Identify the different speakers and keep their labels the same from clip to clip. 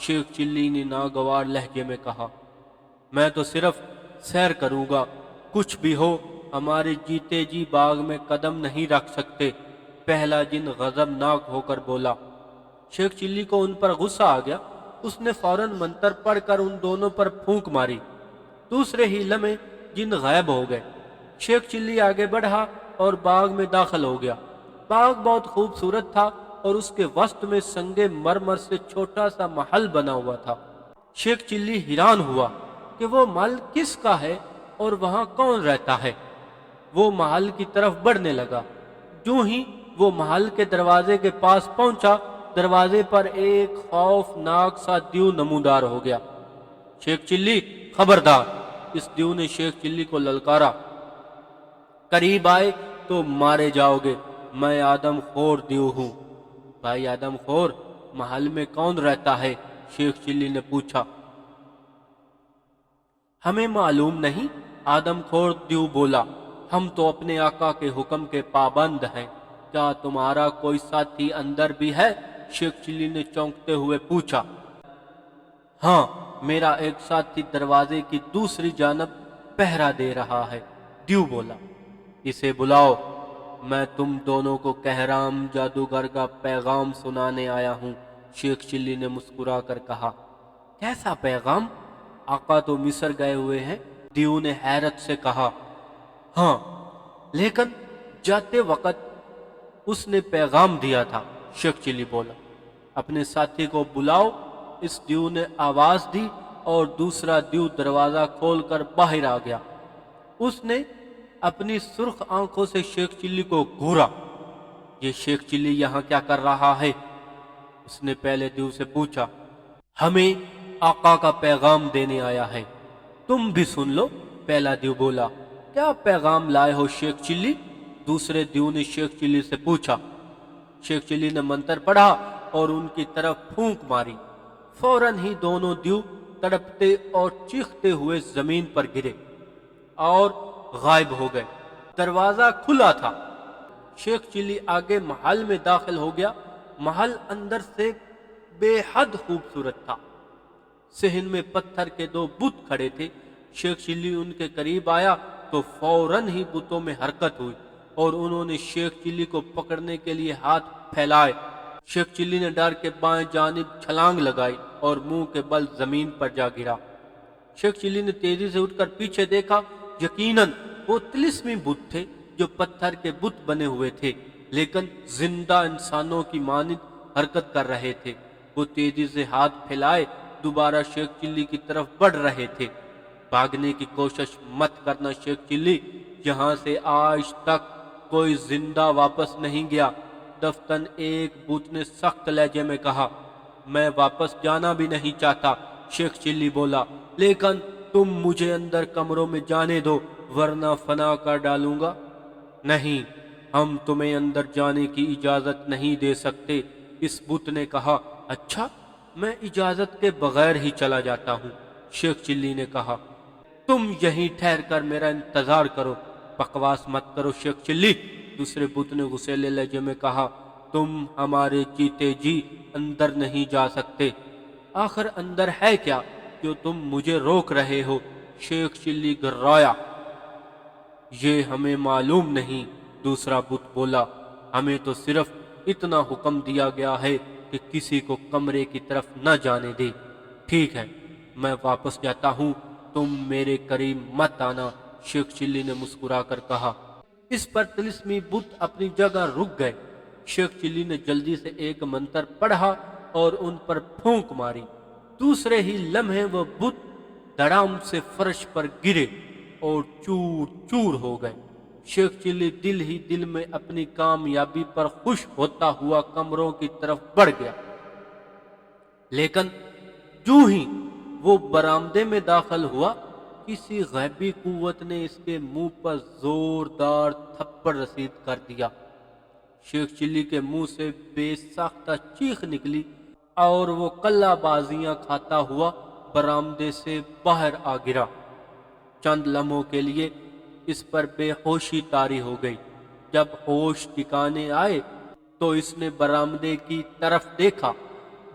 Speaker 1: شیخ چلی نے ناگوار لہجے میں کہا۔ میں تو صرف سیر کروں گا، کچھ بھی ہو ہمارے جیتے جی باغ میں قدم نہیں رکھ سکتے، پہلا جن غضبناک ہو کر بولا۔ شیخ چلی کو ان پر غصہ آ گیا، اس نے فوراً منتر پڑھ کر ان دونوں پر پھونک ماری۔ دوسرے ہی لمحے جن غائب ہو گئے۔ شیخ چلی آگے بڑھا اور باغ میں داخل ہو گیا۔ باغ بہت خوبصورت تھا اور اس کے وسط میں سنگ مرمر سے چھوٹا سا محل بنا ہوا تھا۔ شیخ چلی حیران ہوا کہ وہ محل کس کا ہے اور وہاں کون رہتا ہے۔ وہ محل کی طرف بڑھنے لگا۔ جو ہی وہ محل کے دروازے کے پاس پہنچا، دروازے پر ایک خوفناک سا دیو نمودار ہو گیا۔ شیخ چلی خبردار! اس دیو نے شیخ چلی کو للکارا۔ قریب آئے تو مارے جاؤ گے، میں آدم خور دیو ہوں۔ بھائی آدم خور، محل میں کون رہتا ہے؟ شیخ چلی نے پوچھا۔ ہمیں معلوم نہیں، آدم خور دیو بولا، ہم تو اپنے آقا کے حکم کے پابند ہیں۔ کیا تمہارا کوئی ساتھی اندر بھی ہے؟ شیخ چلی نے چونکتے ہوئے پوچھا۔ ہاں، میرا ایک ساتھی دروازے کی دوسری جانب پہرا دے رہا ہے، دیو بولا۔ اسے بلاؤ، میں تم دونوں کو کہرام جادوگر کا پیغام سنانے آیا ہوں، شیخ چلی نے مسکرا کر کہا۔ کیسا پیغام؟ آقا تو مصر گئے ہوئے ہیں، دیو نے حیرت سے کہا۔ ہاں، لیکن جاتے وقت اس نے پیغام دیا تھا، شیخ چلی بولا۔ اپنے ساتھی کو بلاؤ۔ اس دیو نے آواز دی اور دوسرا دیو دروازہ کھول کر باہر آ گیا۔ اس نے اپنی سرخ آنکھوں سے شیخ چلی کو گھورا۔ یہ شیخ چلی یہاں کیا کر رہا ہے؟ اس نے پہلے دیو سے پوچھا۔ ہمیں آقا کا پیغام دینے آیا ہے، تم بھی سن لو، پہلا دیو بولا۔ کیا پیغام لائے ہو شیخ چلی؟ دوسرے دیو نے شیخ چلی سے پوچھا۔ شیخ چلی نے منتر پڑھا اور ان کی طرف پھونک ماری۔ فوراً ہی دونوں دیو تڑپتے اور چیختے ہوئے زمین پر گرے اور غائب ہو گئے۔ دروازہ کھلا تھا۔ شیخ چلی آگے محل میں داخل ہو گیا۔ محل اندر سے بے حد خوبصورت تھا۔ صحن میں پتھر کے دو بت کھڑے تھے۔ شیخ چلی ان کے قریب آیا تو فوراً ہی بتوں میں حرکت ہوئی اور انہوں نے شیخ چلی کو پکڑنے کے لیے ہاتھ پھیلائے۔ شیخ چلی نے ڈر کے بائیں جانب چھلانگ لگائی اور منہ کے بل زمین پر جا گرا۔ شیخ چلی نے تیزی سے اٹھ کر پیچھے دیکھا۔ یقیناً وہ طلسمی بت تھے جو پتھر کے بت بنے ہوئے تھے، لیکن زندہ انسانوں کی مانند حرکت کر رہے تھے۔ وہ تیزی سے ہاتھ پھیلائے دوبارہ شیخ چلی کی طرف بڑھ رہے تھے۔ بھاگنے کی کوشش مت کرنا شیخ چلی، یہاں سے آج تک کوئی زندہ واپس نہیں گیا۔ دفتن ایک بت نے سخت لہجے میں کہا۔ میں واپس جانا بھی نہیں چاہتا، شیخ چلی بولا، لیکن تم مجھے اندر کمروں میں جانے دو ورنہ فنا کر ڈالوں گا۔ نہیں، ہم تمہیں اندر جانے کی اجازت نہیں دے سکتے، اس بت نے کہا۔ اچھا، میں اجازت کے بغیر ہی چلا جاتا ہوں، شیخ چلی نے کہا۔ تم یہیں ٹھہر کر میرا انتظار کرو، بکواس مت کرو شیخ چلی، دوسرے بت نے غصیلے لہجے میں کہا۔ تم ہمارے جیتے جی اندر نہیں جا سکتے، آخر اندر ہے کیا جو تم مجھے روک رہے ہو؟ شیخ چلی گھرایا۔ یہ ہمیں معلوم نہیں، دوسرا بت بولا، ہمیں تو صرف اتنا حکم دیا گیا ہے کہ کسی کو کمرے کی طرف نہ جانے دے۔ ٹھیک ہے، میں واپس جاتا ہوں، تم میرے قریب مت آنا، شیخ چلی نے مسکرا کر کہا۔ اس پر طلسمی بت اپنی جگہ رک گئے۔ شیخ چلی نے جلدی سے ایک منتر پڑھا اور ان پر پھونک ماری۔ دوسرے ہی لمحے وہ بت دڑام سے فرش پر گرے اور چور چور ہو گئے۔ شیخ چلی دل ہی دل میں اپنی کامیابی پر خوش ہوتا ہوا کمروں کی طرف بڑھ گیا، لیکن جو ہی وہ برآمدے میں داخل ہوا، کسی غیبی قوت نے اس کے منہ پر زوردار تھپڑ رسید کر دیا۔ شیخ چلی کے منہ سے بے ساختہ چیخ نکلی اور وہ کلہ بازیاں کھاتا ہوا برآمدے سے باہر آ گرا۔ چند لمحوں کے لیے اس پر بے ہوشی طاری ہو گئی۔ جب ہوش ٹھکانے آئے تو اس نے برآمدے کی طرف دیکھا۔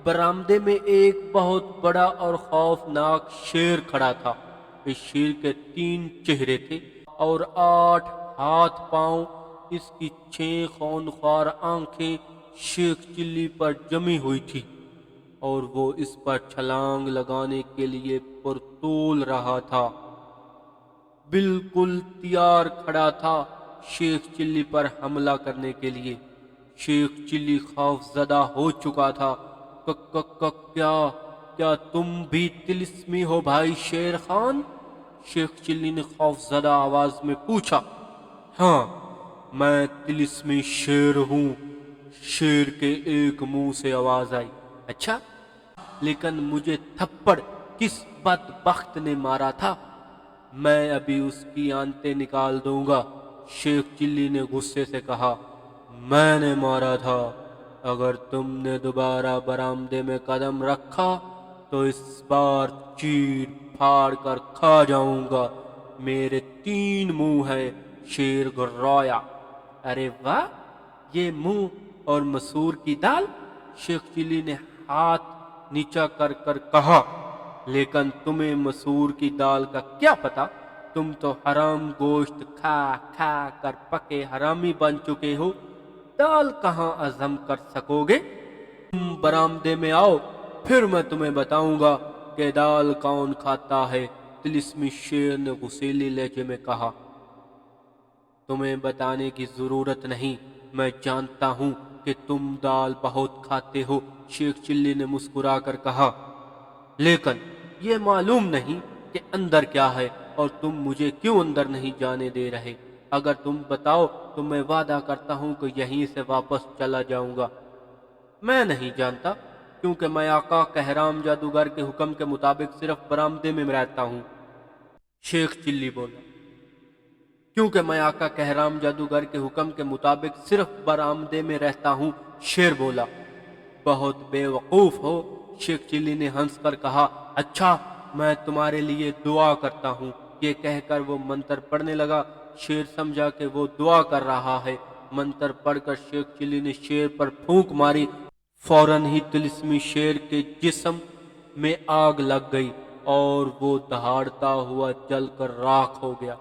Speaker 1: برآمدے میں ایک بہت بڑا اور خوفناک شیر کھڑا تھا۔ اس شیر کے 3 چہرے تھے اور 8 ہاتھ پاؤں۔ اس کی 6 خونخوار آنکھیں شیخ چلی پر جمی ہوئی تھی اور وہ اس پر چھلانگ لگانے کے لیے پرتول رہا تھا، بالکل تیار کھڑا تھا شیخ چلی پر حملہ کرنے کے لیے۔ شیخ چلی خوف زدہ ہو چکا تھا۔ کیا تم بھی طلسمی ہو بھائی شیر خان؟ شیخ چلی نے خوف زدہ آواز میں پوچھا۔ ہاں، میں طلسمی شیر ہوں، شیر کے ایک منہ سے آواز آئی۔ اچھا، لیکن مجھے تھپڑ کس بدبخت نے مارا تھا؟ میں ابھی اس کی آنتیں نکال دوں گا۔ شیخ چلی نے غصے سے کہا، میں نے مارا تھا۔ اگر تم نے دوبارہ برآمدے میں قدم رکھا تو اس بار چیر پھاڑ کر کھا جاؤں گا۔ میرے 3 منہ ہیں، شیر گھرایا۔ ارے واہ، یہ منہ اور مسور کی دال؟ شیخ چلی نے ہاتھ نیچا کر کر کہا، لیکن تمہیں مسور کی دال کا کیا پتا؟ تم تو حرام گوشت کھا کھا کر پکے حرامی بن چکے ہو، دال کہاں ہضم کر سکو گے؟ تم برآمدے میں آؤ، پھر میں تمہیں بتاؤں گا کہ دال کون کھاتا ہے۔ طلسمی شیر نے غصیلے لہجے میں کہا، تمہیں بتانے کی ضرورت نہیں، میں جانتا ہوں کہ تم دال بہت کھاتے ہو۔ شیخ چلی نے مسکرا کر کہا، لیکن یہ معلوم نہیں کہ اندر کیا ہے اور تم مجھے کیوں اندر نہیں جانے دے رہے۔ اگر تم بتاؤ تو میں وعدہ کرتا ہوں کہ یہیں سے واپس چلا جاؤں گا۔ میں نہیں جانتا، کیونکہ میں آقا کہرام جادوگر کے حکم کے مطابق صرف برآمدے میں رہتا ہوں۔ شیخ چلی بولا، کیونکہ میں آقا کہرام جادوگر کے حکم کے مطابق صرف برآمدے میں رہتا ہوں، شیر بولا۔ بہت بے وقوف ہو، شیخ چلی نے ہنس کر کہا۔ اچھا، میں تمہارے لیے دعا کرتا ہوں۔ یہ کہہ کر وہ منتر پڑھنے لگا۔ شیر سمجھا کہ وہ دعا کر رہا ہے۔ منتر پڑھ کر شیخ چلی نے شیر پر پھونک ماری۔ فوراً ہی طلسمی شیر کے جسم میں آگ لگ گئی اور وہ دہاڑتا ہوا جل کر راکھ ہو گیا۔